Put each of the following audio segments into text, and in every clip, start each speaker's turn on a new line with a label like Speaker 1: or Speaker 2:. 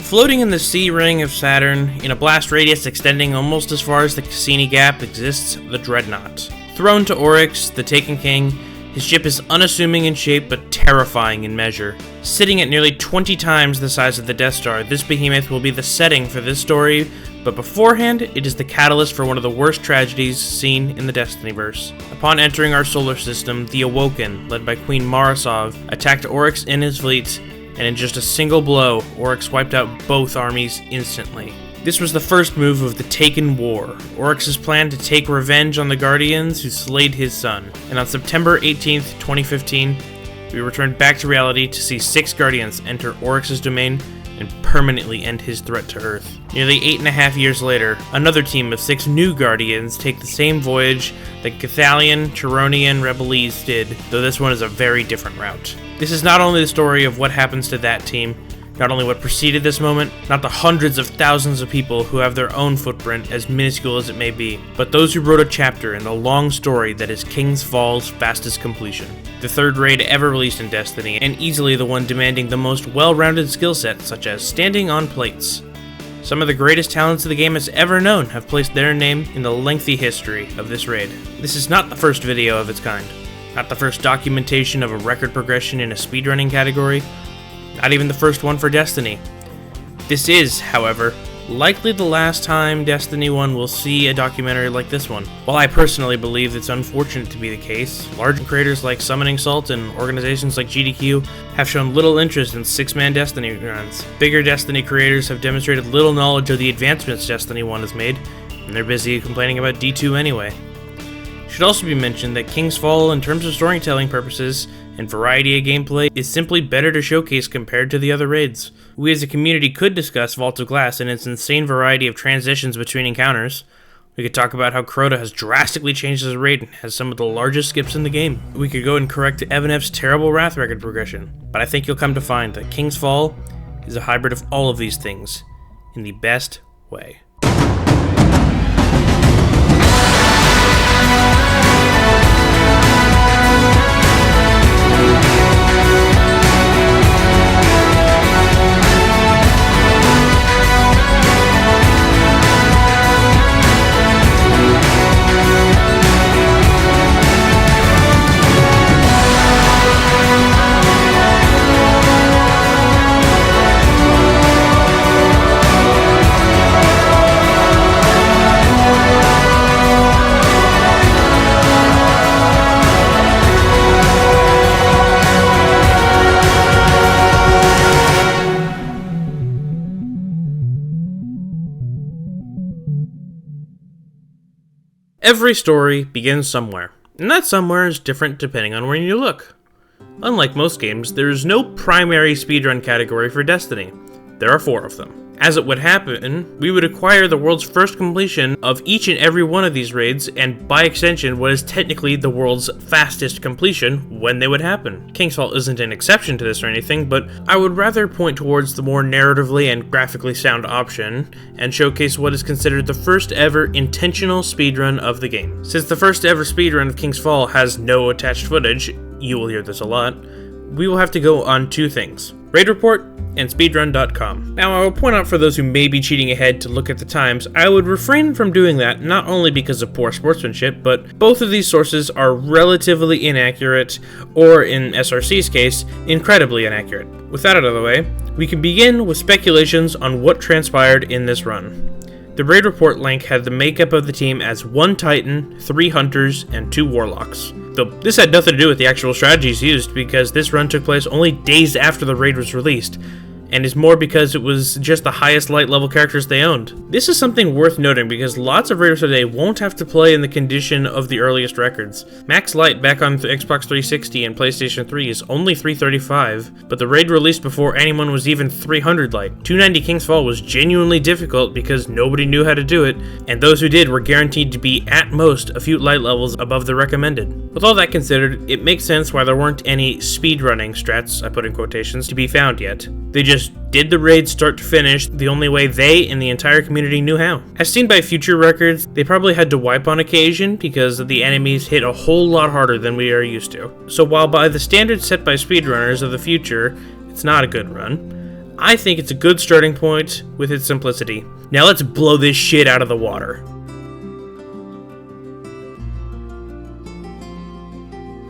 Speaker 1: Floating in the sea ring of Saturn, in a blast radius extending almost as far as the Cassini Gap, exists the Dreadnought. Thrown to Oryx, the Taken King, his ship is unassuming in shape but terrifying in measure. Sitting at nearly 20 times the size of the Death Star, this behemoth will be the setting for this story, but beforehand, it is the catalyst for one of the worst tragedies seen in the Destinyverse. Upon entering our solar system, the Awoken, led by Queen Marasov, attacked Oryx and his fleet, and in just a single blow, Oryx wiped out both armies instantly. This was the first move of the Taken War, Oryx's plan to take revenge on the Guardians who slayed his son. And on September 18th, 2015, we returned back to reality to see 6 Guardians enter Oryx's domain and permanently end his threat to Earth. Nearly 8.5 years later, another team of 6 new Guardians take the same voyage that Cathalion, Chironian, Rebelese did, though this one is a very different route. This is not only the story of what happens to that team, not only what preceded this moment, not the hundreds of thousands of people who have their own footprint, as minuscule as it may be, but those who wrote a chapter in the long story that is King's Fall's fastest completion. The third raid ever released in Destiny, and easily the one demanding the most well-rounded skill set, such as standing on plates. Some of the greatest talents the game has ever known have placed their name in the lengthy history of this raid. This is not the first video of its kind, not the first documentation of a record progression in a speedrunning category, not even the first one for Destiny. This is, however, likely the last time Destiny 1 will see a documentary like this one. While I personally believe it's unfortunate to be the case, large creators like Summoning Salt and organizations like GDQ have shown little interest in 6-man Destiny runs. Bigger Destiny creators have demonstrated little knowledge of the advancements Destiny 1 has made, and they're busy complaining about D2 anyway. It should also be mentioned that King's Fall, in terms of storytelling purposes and variety of gameplay, is simply better to showcase compared to the other raids. We as a community could discuss Vault of Glass and its insane variety of transitions between encounters. We could talk about how Crota has drastically changed his raid and has some of the largest skips in the game. We could go and correct Evanef's terrible Wrath record progression. But I think you'll come to find that King's Fall is a hybrid of all of these things in the best way. Every story begins somewhere, and that somewhere is different depending on where you look. Unlike most games, there is no primary speedrun category for Destiny. There are 4 of them. As it would happen, we would acquire the world's first completion of each and every one of these raids, and by extension, what is technically the world's fastest completion when they would happen. King's Fall isn't an exception to this or anything, but I would rather point towards the more narratively and graphically sound option, and showcase what is considered the first ever intentional speedrun of the game. Since the first ever speedrun of King's Fall has no attached footage, you will hear this a lot, we will have to go on 2 things: Raid Report and speedrun.com. Now, I will point out for those who may be cheating ahead to look at the times, I would refrain from doing that not only because of poor sportsmanship, but both of these sources are relatively inaccurate, or in SRC's case, incredibly inaccurate. With that out of the way, we can begin with speculations on what transpired in this run. The Raid Report link had the makeup of the team as 1 Titan, 3 Hunters, and 2 Warlocks. Though this had nothing to do with the actual strategies used, because this run took place only days after the raid was released, and is more because it was just the highest light level characters they owned. This is something worth noting because lots of raiders today won't have to play in the condition of the earliest records. Max light back on the Xbox 360 and PlayStation 3 is only 335, but the raid released before anyone was even 300 light. 290 King's Fall was genuinely difficult because nobody knew how to do it, and those who did were guaranteed to be at most a few light levels above the recommended. With all that considered, it makes sense why there weren't any speedrunning strats, I put in quotations, to be found yet. They just did the raid start to finish the only way they and the entire community knew how. As seen by future records, they probably had to wipe on occasion because the enemies hit a whole lot harder than we are used to. So while by the standards set by speedrunners of the future, it's not a good run, I think it's a good starting point with its simplicity. Now let's blow this shit out of the water.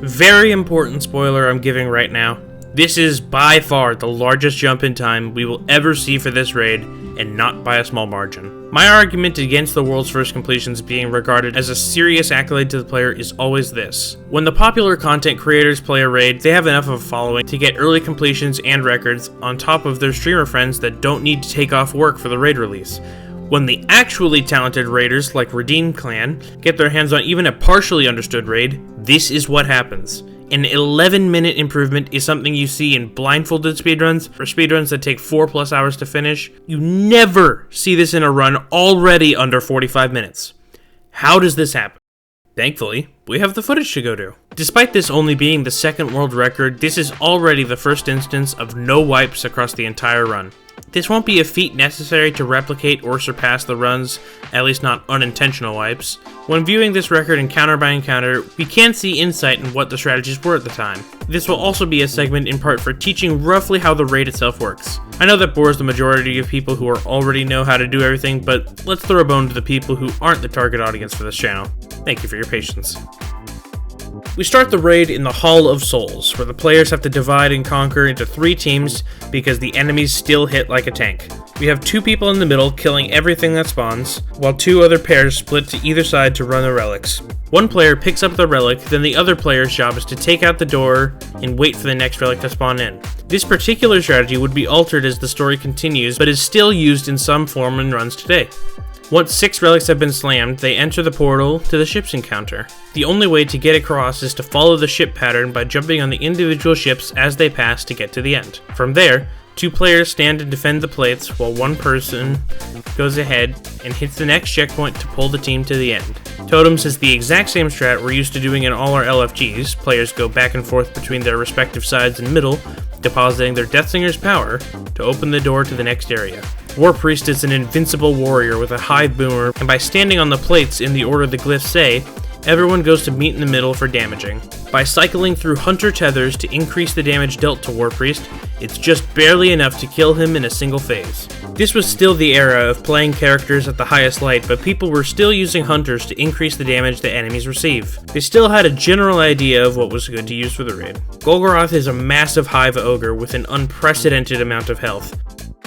Speaker 1: Very important spoiler I'm giving right now. This is by far the largest jump in time we will ever see for this raid, and not by a small margin. My argument against the world's first completions being regarded as a serious accolade to the player is always this. When the popular content creators play a raid, they have enough of a following to get early completions and records on top of their streamer friends that don't need to take off work for the raid release. When the actually talented raiders like Redeem Clan get their hands on even a partially understood raid, this is what happens. An 11-minute improvement is something you see in blindfolded speedruns, or speedruns that take 4+ hours to finish. You never see this in a run already under 45 minutes. How does this happen? Thankfully, we have the footage to go to. Despite this only being the second world record, this is already the first instance of no wipes across the entire run. This won't be a feat necessary to replicate or surpass the runs, at least not unintentional wipes. When viewing this record encounter by encounter, we can see insight in what the strategies were at the time. This will also be a segment in part for teaching roughly how the raid itself works. I know that bores the majority of people who already know how to do everything, but let's throw a bone to the people who aren't the target audience for this channel. Thank you for your patience. We start the raid in the Hall of Souls, where the players have to divide and conquer into 3 teams because the enemies still hit like a tank. We have 2 people in the middle killing everything that spawns, while 2 other pairs split to either side to run the relics. One player picks up the relic, then the other player's job is to take out the door and wait for the next relic to spawn in. This particular strategy would be altered as the story continues, but is still used in some form in runs today. Once 6 relics have been slammed, they enter the portal to the ship's encounter. The only way to get across is to follow the ship pattern by jumping on the individual ships as they pass to get to the end. From there, 2 players stand and defend the plates while 1 person goes ahead and hits the next checkpoint to pull the team to the end. Totems is the exact same strat we're used to doing in all our LFGs. Players go back and forth between their respective sides and middle, depositing their Deathsinger's power to open the door to the next area. War Priest is an invincible warrior with a high boomer, and by standing on the plates in the order the glyphs say, everyone goes to meet in the middle for damaging. By cycling through Hunter tethers to increase the damage dealt to War Priest, it's just barely enough to kill him in a single phase. This was still the era of playing characters at the highest light, but people were still using Hunters to increase the damage that enemies receive. They still had a general idea of what was good to use for the raid. Golgoroth is a massive hive ogre with an unprecedented amount of health.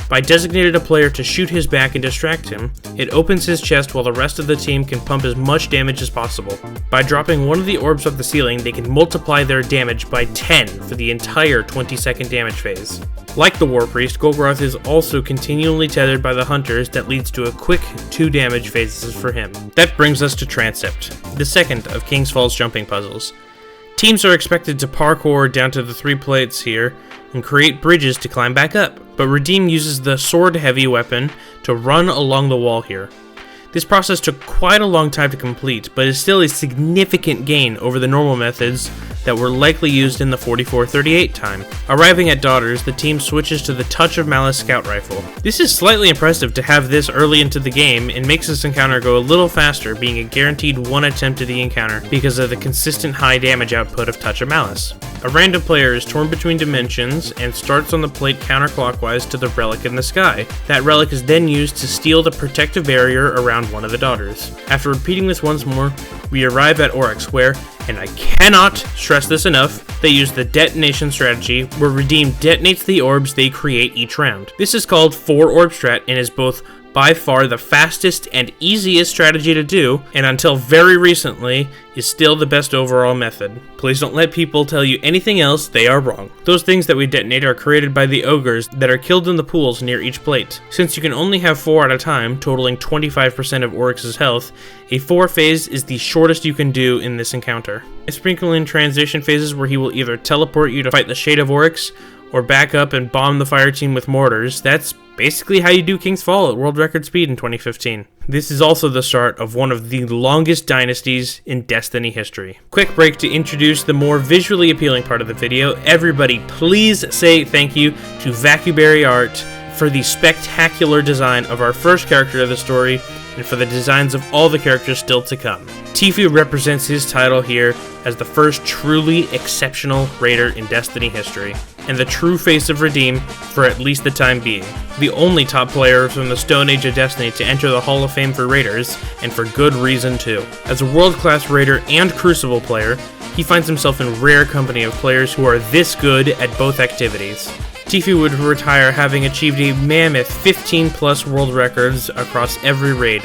Speaker 1: By designating a player to shoot his back and distract him, it opens his chest while the rest of the team can pump as much damage as possible. By dropping one of the orbs off the ceiling, they can multiply their damage by 10 for the entire 20-second damage phase. Like the War Priest, Golgoroth is also continually tethered by the Hunters that leads to a quick 2 damage phases for him. That brings us to Transept, the second of King's Fall's jumping puzzles. Teams are expected to parkour down to the 3 plates here and create bridges to climb back up, but Redeem uses the sword-heavy weapon to run along the wall here. This process took quite a long time to complete, but is still a significant gain over the normal methods that were likely used in the 44-38 time. Arriving at Daughters, the team switches to the Touch of Malice scout rifle. This is slightly impressive to have this early into the game and makes this encounter go a little faster, being a guaranteed 1 attempt at the encounter because of the consistent high damage output of Touch of Malice. A random player is torn between dimensions and starts on the plate counterclockwise to the relic in the sky. That relic is then used to steal the protective barrier around one of the Daughters. After repeating this once more, we arrive at Oryx where, and I cannot stress this enough, they use the detonation strategy where Redeem detonates the orbs they create each round. This is called 4 orb strat and is both by far the fastest and easiest strategy to do, and until very recently is still the best overall method. Please don't let people tell you anything else, they are wrong. Those things that we detonate are created by the ogres that are killed in the pools near each plate. Since you can only have 4 at a time, totaling 25% of Oryx's health, a 4 phase is the shortest you can do in this encounter. I sprinkle in transition phases where he will either teleport you to fight the Shade of Oryx, or back up and bomb the fire team with mortars. That's basically how you do King's Fall at world record speed in 2015. This is also the start of one of the longest dynasties in Destiny history. Quick break to introduce the more visually appealing part of the video. Everybody please say thank you to Vakuuberi Art for the spectacular design of our first character of the story, and for the designs of all the characters still to come. Tfue represents his title here as the first truly exceptional raider in Destiny history, and the true face of Redeem for at least the time being. The only top player from the Stone Age of Destiny to enter the Hall of Fame for raiders, and for good reason too. As a world-class raider and Crucible player, he finds himself in rare company of players who are this good at both activities. Tfue would retire having achieved a mammoth 15+ world records across every raid,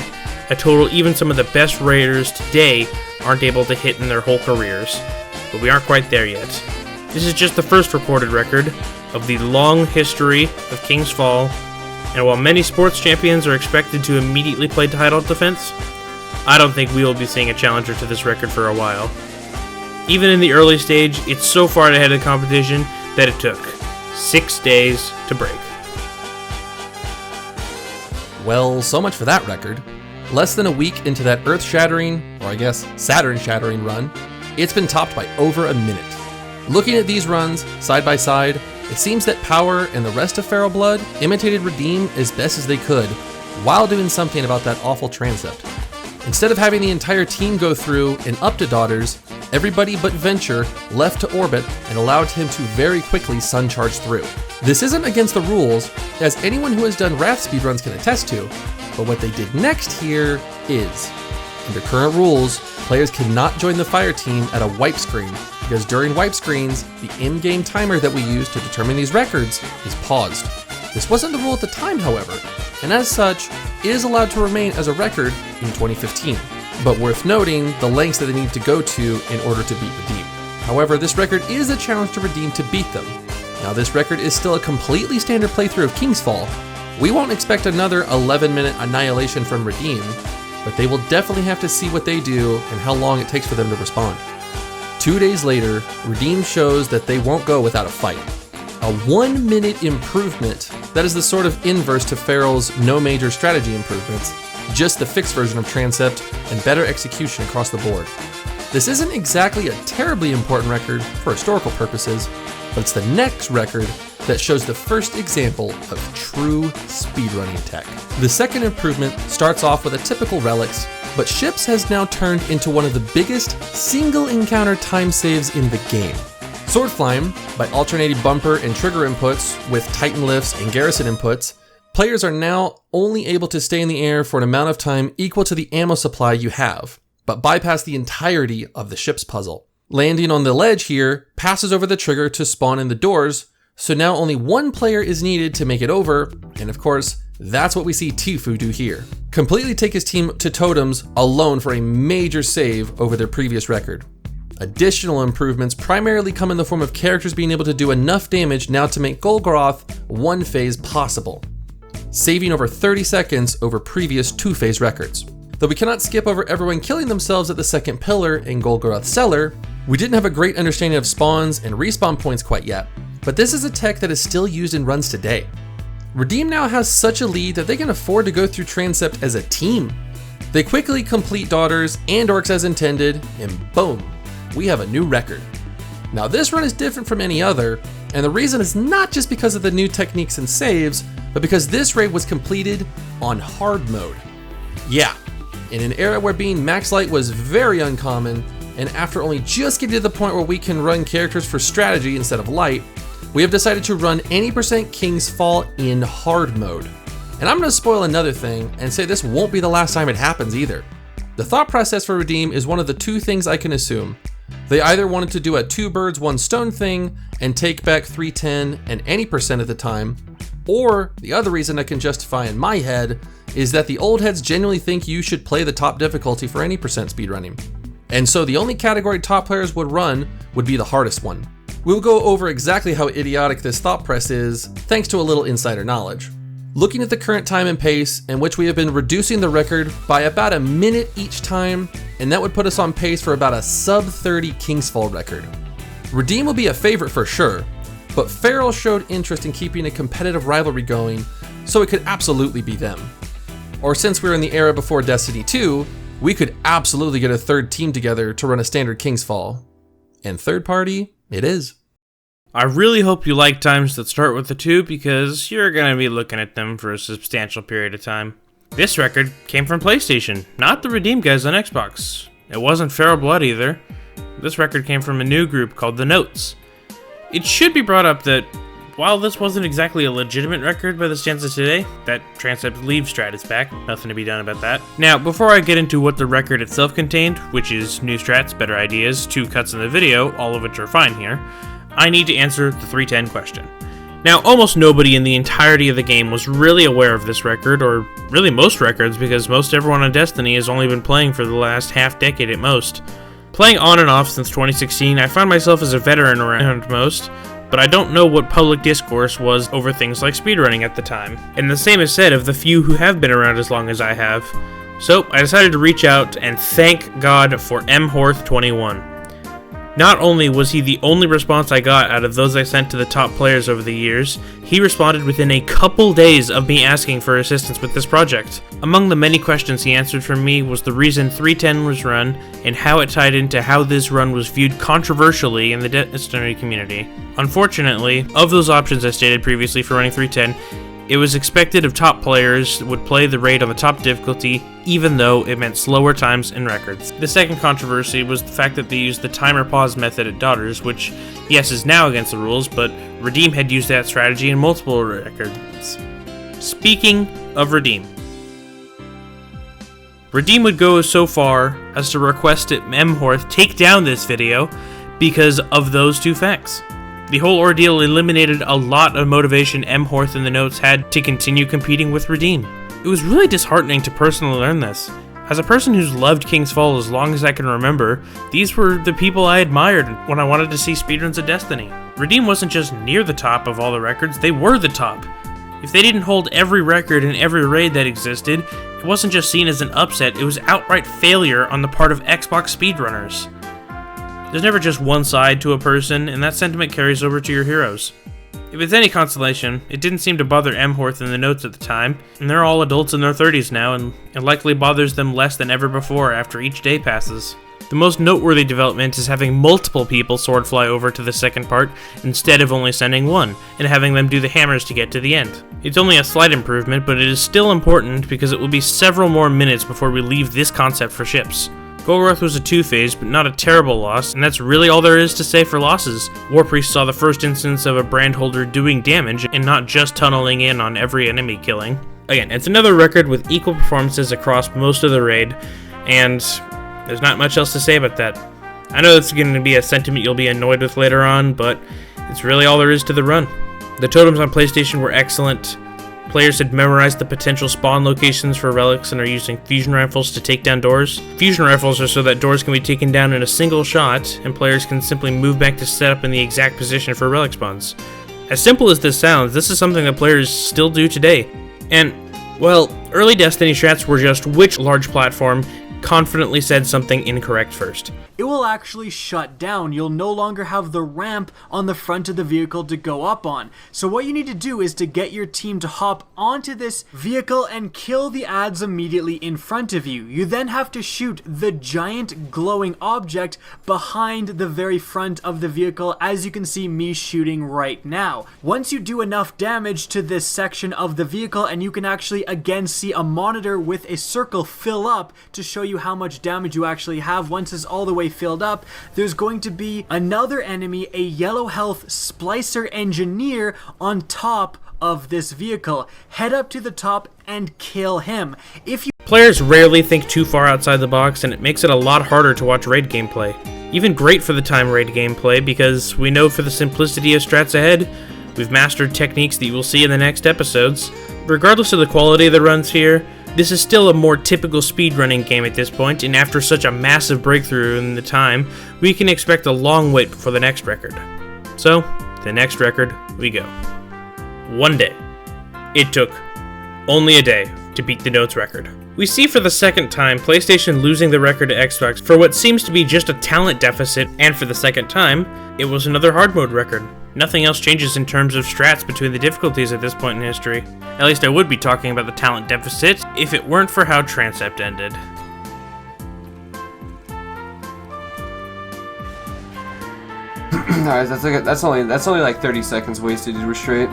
Speaker 1: a total even some of the best raiders today aren't able to hit in their whole careers. But we aren't quite there yet. This is just the first recorded record of the long history of King's Fall, and while many sports champions are expected to immediately play title defense, I don't think we will be seeing a challenger to this record for a while. Even in the early stage, it's so far ahead of the competition that it took 6 days to break.
Speaker 2: Well, so much for that record. Less than a week into that earth-shattering, or I guess Saturn-shattering run, it's been topped by over a minute. Looking at these runs, side by side, it seems that Power and the rest of Feral Blood imitated Redeem as best as they could, while doing something about that awful transept. Instead of having the entire team go through and up to Daughters, everybody but Venture left to orbit and allowed him to very quickly sun charge through. This isn't against the rules, as anyone who has done Wrath speedruns can attest to, but what they did next here is, under current rules, players cannot join the fire team at a wipe screen, because during wipe screens, the in-game timer that we use to determine these records is paused. This wasn't the rule at the time, however, and as such, it is allowed to remain as a record in 2015. But worth noting the lengths that they need to go to in order to beat Redeem. However, this record is a challenge to Redeem to beat them. Now, this record is still a completely standard playthrough of King's Fall. We won't expect another 11-minute annihilation from Redeem, but they will definitely have to see what they do and how long it takes for them to respond. 2 days later, Redeem shows that they won't go without a fight. A 1-minute improvement that is the sort of inverse to Feral's no major strategy improvements, just the fixed version of Transept and better execution across the board. This isn't exactly a terribly important record for historical purposes, but it's the next record that shows the first example of true speedrunning tech. The second improvement starts off with a typical relics, but Ships has now turned into one of the biggest single encounter time saves in the game. Swordflame, by alternating bumper and trigger inputs with Titan lifts and Garrison inputs, players are now only able to stay in the air for an amount of time equal to the ammo supply you have, but bypass the entirety of the ship's puzzle. Landing on the ledge here passes over the trigger to spawn in the doors, so now only one player is needed to make it over, and of course, that's what we see Tfue do here. Completely take his team to totems alone for a major save over their previous record. Additional improvements primarily come in the form of characters being able to do enough damage now to make Golgoroth one phase possible, saving over 30 seconds over previous 2-phase records. Though we cannot skip over everyone killing themselves at the second pillar in Golgoroth Cellar, we didn't have a great understanding of spawns and respawn points quite yet, but this is a tech that is still used in runs today. Redeem now has such a lead that they can afford to go through Transept as a team. They quickly complete Daughters and Orcs as intended, and boom, we have a new record. Now this run is different from any other, and the reason is not just because of the new techniques and saves, but because this raid was completed on hard mode. Yeah, in an era where being max light was very uncommon, and after only just getting to the point where we can run characters for strategy instead of light, we have decided to run any % King's Fall in hard mode. And I'm going to spoil another thing and say this won't be the last time it happens either. The thought process for Redeem is one of the two things I can assume. They either wanted to do a 2 birds 1 stone thing and take back 310 and any % at the time, or the other reason I can justify in my head is that the old heads genuinely think you should play the top difficulty for any % speedrunning. And so the only category top players would run would be the hardest one. We'll go over exactly how idiotic this thought press is, thanks to a little insider knowledge. Looking at the current time and pace, in which we have been reducing the record by about a minute each time, and that would put us on pace for about a sub-30 King's Fall record. Redeem will be a favorite for sure, but Feral showed interest in keeping a competitive rivalry going, so it could absolutely be them. Or since we're in the era before Destiny 2, we could absolutely get a third team together to run a standard King's Fall. And third party, it is.
Speaker 1: I really hope you like times that start with the 2 because you're going to be looking at them for a substantial period of time. This record came from PlayStation, not the Redeem guys on Xbox. It wasn't Feral Blood either. This record came from a new group called The Notes. It should be brought up that while this wasn't exactly a legitimate record by the standards of today, that Transept Leave strat is back, nothing to be done about that. Now, before I get into what the record itself contained, which is new strats, better ideas, 2 cuts in the video, all of which are fine here, I need to answer the 310 question. Now, almost nobody in the entirety of the game was really aware of this record, or really most records, because most everyone on Destiny has only been playing for the last half decade at most. Playing on and off since 2016, I found myself as a veteran around most, but I don't know what public discourse was over things like speedrunning at the time. And the same is said of the few who have been around as long as I have. So, I decided to reach out and thank God for mhorth21. Not only was he the only response I got out of those I sent to the top players over the years, he responded within a couple days of me asking for assistance with this project. Among the many questions he answered from me was the reason 310 was run, and how it tied into how this run was viewed controversially in the Destiny community. Unfortunately, of those options I stated previously for running 310, it was expected of top players would play the raid on the top difficulty, even though it meant slower times and records. The second controversy was the fact that they used the timer pause method at Daughters, which, yes, is now against the rules, but Redeem had used that strategy in multiple records. Speaking of Redeem, Redeem would go so far as to request that mhorth take down this video because of those 2 facts. The whole ordeal eliminated a lot of motivation mhorth and the Notes had to continue competing with Redeem. It was really disheartening to personally learn this. As a person who's loved King's Fall as long as I can remember, these were the people I admired when I wanted to see speedruns of Destiny. Redeem wasn't just near the top of all the records, they were the top. If they didn't hold every record in every raid that existed, it wasn't just seen as an upset, it was outright failure on the part of Xbox speedrunners. There's never just one side to a person, and that sentiment carries over to your heroes. If it's any consolation, it didn't seem to bother mhorth and the Notes at the time, and they're all adults in their 30s now, and it likely bothers them less than ever before after each day passes. The most noteworthy development is having multiple people sword fly over to the second part, instead of only sending one, and having them do the hammers to get to the end. It's only a slight improvement, but it is still important because it will be several more minutes before we leave this concept for ships. Golgoth was a 2-phase, but not a terrible loss, and that's really all there is to say for losses. Warpriest saw the first instance of a brand holder doing damage, and not just tunneling in on every enemy killing. Again, it's another record with equal performances across most of the raid, and there's not much else to say about that. I know it's going to be a sentiment you'll be annoyed with later on, but it's really all there is to the run. The totems on PlayStation were excellent. Players had memorized the potential spawn locations for relics and are using fusion rifles to take down doors. Fusion rifles are so that doors can be taken down in a single shot, and players can simply move back to set up in the exact position for relic spawns. As simple as this sounds, this is something that players still do today. And, well, early Destiny strats were just which large platform confidently said something incorrect first.
Speaker 3: It will actually shut down. You'll no longer have the ramp on the front of the vehicle to go up on. So what you need to do is to get your team to hop onto this vehicle and kill the ads immediately in front of you. You then have to shoot the giant glowing object behind the very front of the vehicle, as you can see me shooting right now. Once you do enough damage to this section of the vehicle, and you can actually again see a monitor with a circle fill up to show you how much damage you actually have. Once it's all the way filled up, there's going to be another enemy, a yellow health splicer engineer, on top of this vehicle. Head up to the top and kill him.
Speaker 1: Players rarely think too far outside the box, and it makes it a lot harder to watch raid gameplay. Even great for the time raid gameplay, because we know for the simplicity of strats ahead, we've mastered techniques that you will see in the next episodes. Regardless of the quality of the runs here, this is still a more typical speedrunning game at this point, and after such a massive breakthrough in the time, we can expect a long wait before the next record. So, the next record we go. One day. It took only a day to beat the Notes record. We see for the second time PlayStation losing the record to Xbox for what seems to be just a talent deficit, and for the second time, it was another hard mode record. Nothing else changes in terms of strats between the difficulties at this point in history. At least I would be talking about the talent deficit if it weren't for how Transept ended.
Speaker 4: Alright, that's only like 30 seconds wasted in restraint.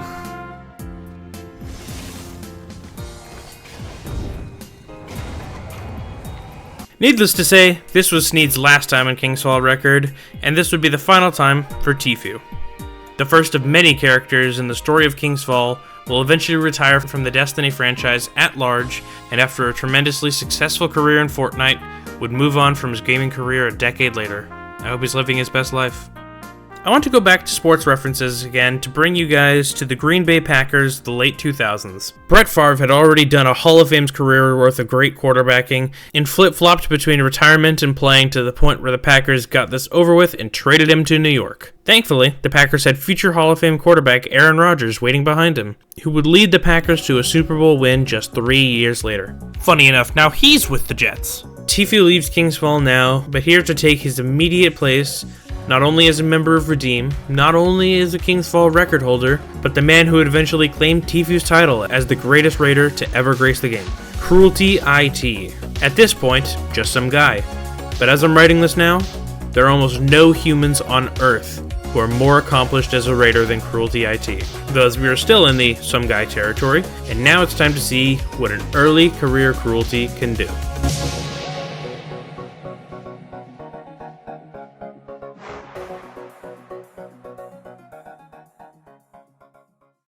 Speaker 1: Needless to say, this was Sneed's last time on King's Fall record, and this would be the final time for Tfue. The first of many characters in the story of King's Fall will eventually retire from the Destiny franchise at large, and after a tremendously successful career in Fortnite, would move on from his gaming career a decade later. I hope he's living his best life. I want to go back to sports references again to bring you guys to the Green Bay Packers, the late 2000s. Brett Favre had already done a Hall of Fame's career worth of great quarterbacking and flip-flopped between retirement and playing to the point where the Packers got this over with and traded him to New York. Thankfully, the Packers had future Hall of Fame quarterback Aaron Rodgers waiting behind him, who would lead the Packers to a Super Bowl win just 3 years later. Funny enough, now he's with the Jets. Tfue leaves King's Fall now, but here to take his immediate place, not only as a member of Redeem, not only as a King's Fall record holder, but the man who would eventually claim Tfue's title as the greatest raider to ever grace the game. Cruelty IT. At this point, just some guy. But as I'm writing this now, there are almost no humans on Earth who are more accomplished as a raider than Cruelty IT. Thus, we are still in the some guy territory, and now it's time to see what an early career Cruelty can do.